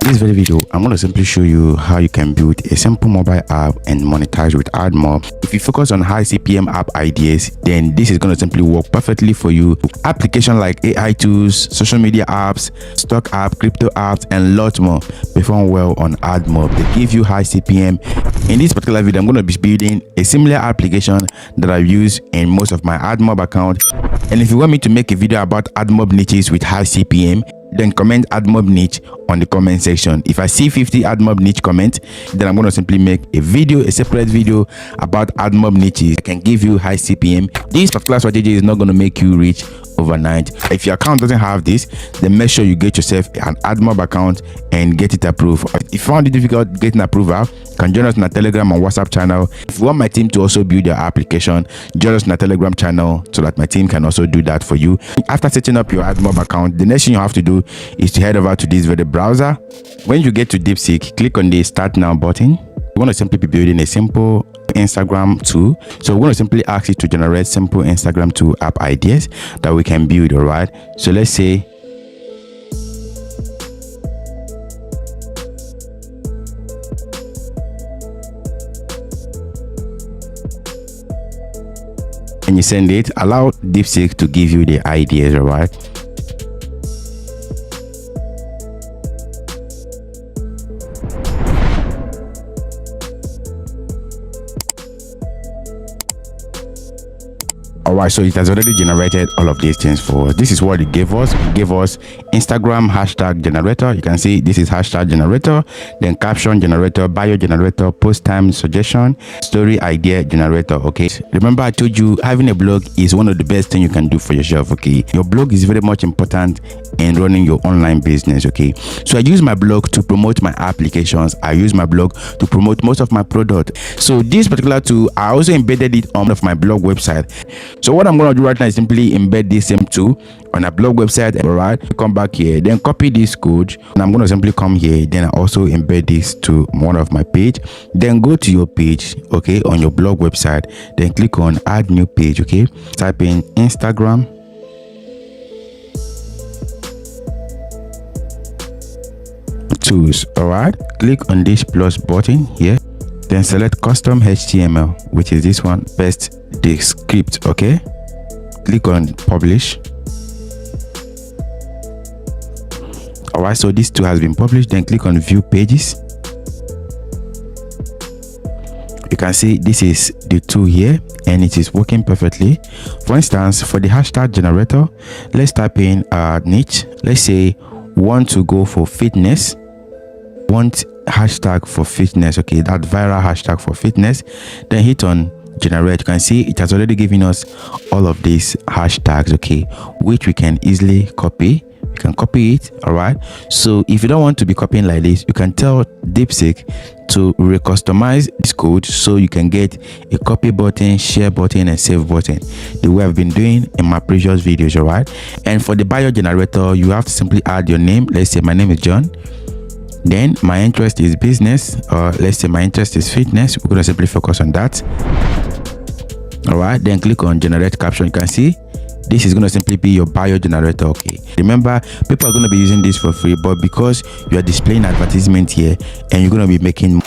In this very video, I'm going to simply show you how you can build a simple mobile app and monetize with AdMob. If you focus on high CPM app ideas, then this is going to simply work perfectly for you. Applications like AI tools, social media apps, stock app, crypto apps, and lots more perform well on AdMob. They give you high CPM. In this particular video, I'm going to be building a similar application that I use in most of my AdMob account. And if you want me to make a video about AdMob niches with high CPM, then comment AdMob niche on the comment section. If I see 50 AdMob niche comment, then I'm going to simply make a separate video about AdMob niches that can give you high CPM. This particular strategy is not going to make you rich overnight. If your account doesn't have this, then make sure you get yourself an AdMob account and get it approved. If you found it difficult getting approval, you can join us on our Telegram and WhatsApp channel. If you want my team to also build your application, join us on our Telegram channel so that my team can also do that for you. After setting up your AdMob account, the next thing you have to do is to head over to this very browser. When you get to DeepSeek, click on the Start Now button. We want to simply be building a simple Instagram tool. So we're going to simply ask it to generate simple Instagram tool app ideas that we can build. All right, so let's say and you send it, allow DeepSeek to give you the ideas. All right, Alright, so it has already generated all of these things for us. This is what it gave us. It gave us Instagram hashtag generator. You can see this is hashtag generator, then caption generator, bio generator, post time suggestion, story idea generator. Okay, remember I told you having a blog is one of the best things you can do for yourself. Okay, your blog is very much important in running your online business. Okay, so I use my blog to promote my applications. I use my blog to promote most of my product. So this particular tool, I also embedded it on one of my blog website. So what I'm going to do right now is simply embed this same tool on a blog website. All right, come back here, then copy this code, and I'm going to simply come here, then I also embed this to one of my page. Then go to your page, okay, on your blog website, then click on add new page. Okay, type in Instagram, tools. All right, click on this plus button here, then select custom HTML, which is this one, paste the script. Okay, click on publish. All right, so this tool has been published. Then click on view pages. You can see this is the tool here and it is working perfectly. For instance, for the hashtag generator, let's type in a niche. Let's say want to go for fitness, want hashtag for fitness. Okay, that viral hashtag for fitness, then hit on generate. You can see it has already given us all of these hashtags, okay, which we can easily copy. You can copy it. All right, so if you don't want to be copying like this, you can tell DeepSeek to recustomize this code so you can get a copy button, share button, and save button the way I've been doing in my previous videos. All right, and for the bio generator, you have to simply add your name. Let's say my name is John, then my interest is business, or let's say my interest is fitness. We're going to simply focus on that. All right, then click on generate caption. You can see this is going to simply be your bio generator. Okay, remember, people are going to be using this for free, but because you are displaying advertisement here and you're going to be making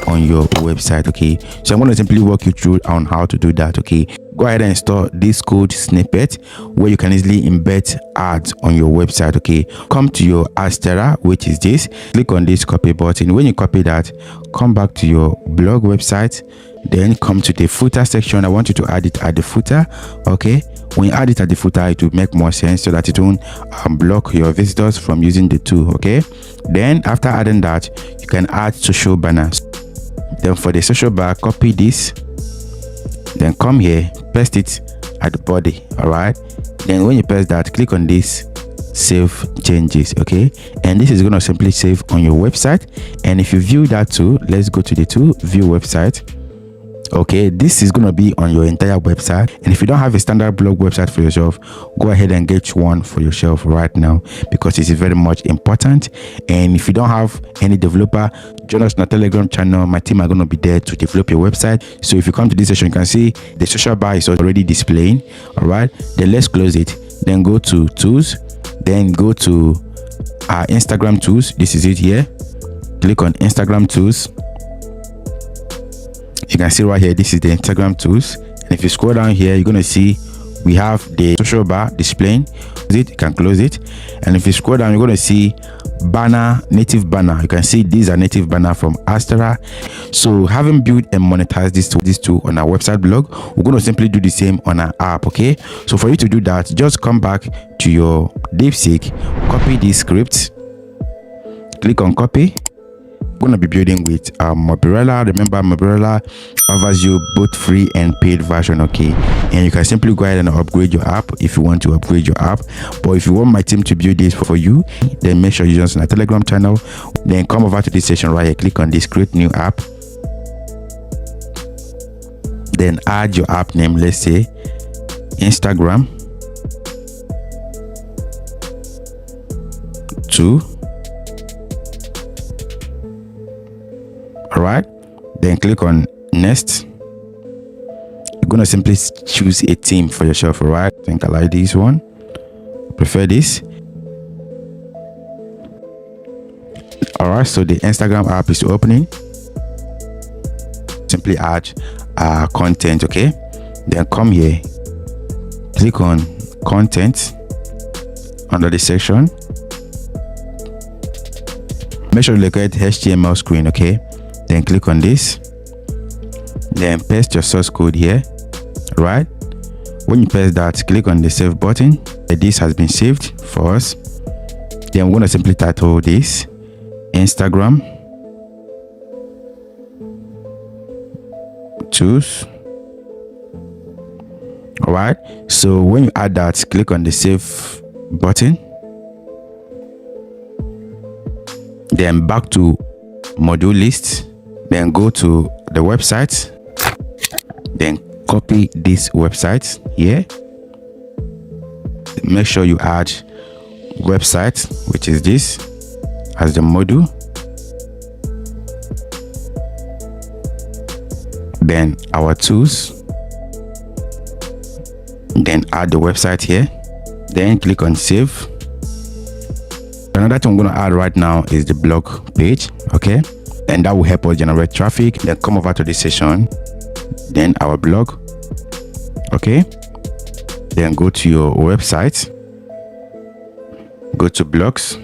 on your website. Okay, so I'm going to simply walk you through on how to do that. Okay, go ahead and install this code snippet where you can easily embed ads on your website. Okay, come to your Astera, which is this, click on this copy button. When you copy that, come back to your blog website, then come to the footer section. I want you to add it at the footer. Okay, when you add it at the footer, it will make more sense so that it won't block your visitors from using the tool. Okay, then after adding that, you can add social banners. Then for the social bar, copy this, then come here, paste it at the body. All right, then when you paste that, click on this save changes. Okay, and this is going to simply save on your website. And if you view that tool, let's go to the tool, view website. Okay, this is going to be on your entire website, and if you don't have a standard blog website for yourself, go ahead and get one for yourself right now, because it is very much important. And if you don't have any developer, join us on our Telegram channel. My team are going to be there to develop your website. So if you come to this session, you can see the social bar is already displaying. All right, then let's close it, then go to tools, then go to Instagram tools. This is it here. Click on Instagram tools. You can see right here, this is the Instagram tools. And if you scroll down here, you're going to see we have the social bar displaying. You can close it. And if you scroll down, you're going to see banner, native banner. You can see these are native banner from Astera. So having built and monetized this tool on our website blog, we're going to simply do the same on our app. Okay, so for you to do that, just come back to your DeepSeek, copy this script, click on copy. Going to be building with Mobilella. Remember, Mobilella offers you both free and paid version. Okay, and you can simply go ahead and upgrade your app if you want to upgrade your app. But if you want my team to build this for you, then make sure you join us on our Telegram channel. Then come over to this section right here, click on this create new app, then add your app name. Let's say Instagram 2. All right, then click on next. You're gonna simply choose a theme for yourself. All right, I think I like this one, prefer this. All right, so the Instagram app is opening. Simply add content. Okay, then come here, click on content under the section. Make sure you locate HTML screen. Okay, then click on this, then paste your source code here. Right, when you paste that, click on the save button. This has been saved for us. Then we're going to simply title this Instagram tools. All right, so when you add that, click on the save button, then back to module list, then go to the website, then copy this website here. Make sure you add website, which is this, as the module. Then our tools, then add the website here, then click on save. Another thing I'm going to add right now is the blog page. Okay, and that will help us generate traffic. Then come over to this session, then our blog. Okay, then go to your website, go to blogs,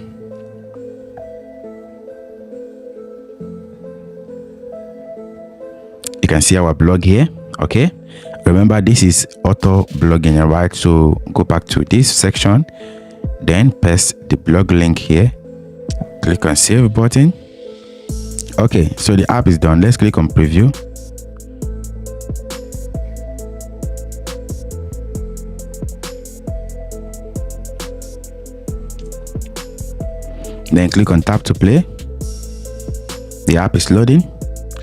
you can see our blog here. Okay, remember this is auto blogging, right? So go back to this section, then paste the blog link here, click on save button. Okay, so the app is done. Let's click on preview. Then click on tap to play. The app is loading.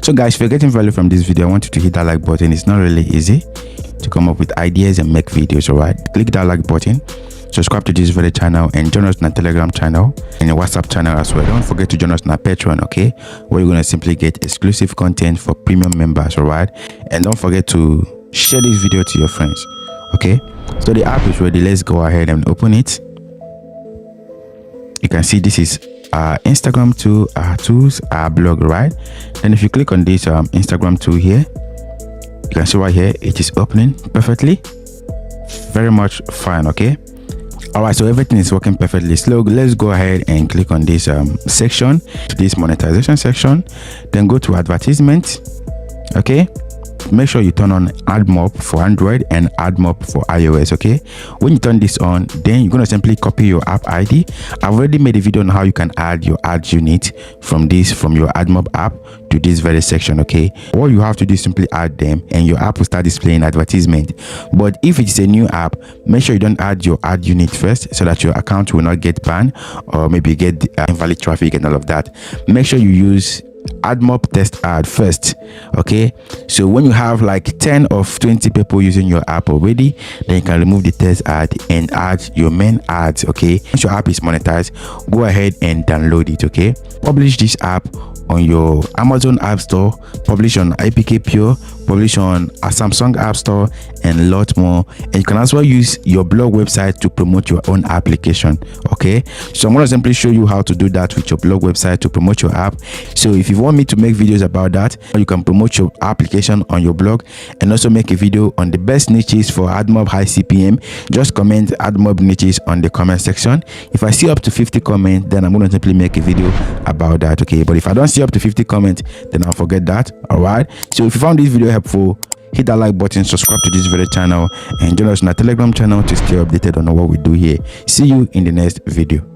So guys, if you're getting value from this video, I want you to hit that like button. It's not really easy to come up with ideas and make videos. All right, click that like button, subscribe to this video channel, and join us on our Telegram channel and your WhatsApp channel as well. Don't forget to join us on our Patreon, okay, where you're gonna simply get exclusive content for premium members. All right, and don't forget to share this video to your friends. Okay, so the app is ready. Let's go ahead and open it. You can see this is Instagram tool, tools, blog, right? And if you click on this Instagram tool here, you can see right here it is opening perfectly, very much fine. Okay, all right, so everything is working perfectly. So let's go ahead and click on this section, this monetization section, then go to advertisement. Okay, make sure you turn on AdMob for Android and AdMob for iOS. Okay, when you turn this on, then you're going to simply copy your app ID. I've already made a video on how you can add your ad unit from your AdMob app to this very section. Okay, all you have to do is simply add them and your app will start displaying advertisement. But if it's a new app, make sure you don't add your ad unit first, so that your account will not get banned or maybe get invalid traffic and all of that. Make sure you use AdMob test ad first. Okay, so when you have like 10 or 20 people using your app already, then you can remove the test ad and add your main ads. Okay, once your app is monetized, go ahead and download it. Okay, publish this app on your Amazon App Store, publish on IPK Pure, publish on a Samsung App Store, and a lot more. And you can also use your blog website to promote your own application. Okay, so I'm going to simply show you how to do that with your blog website to promote your app. So if you want me to make videos about that, you can promote your application on your blog and also make a video on the best niches for AdMob high CPM. Just comment AdMob niches on the comment section. If I see up to 50 comments, then I'm going to simply make a video about that. Okay, but if I don't see up to 50 comments, then I'll forget that. All right, so if you found this video helpful, hit that like button, subscribe to this video channel, and join us on our Telegram channel to stay updated on what we do here. See you in the next video.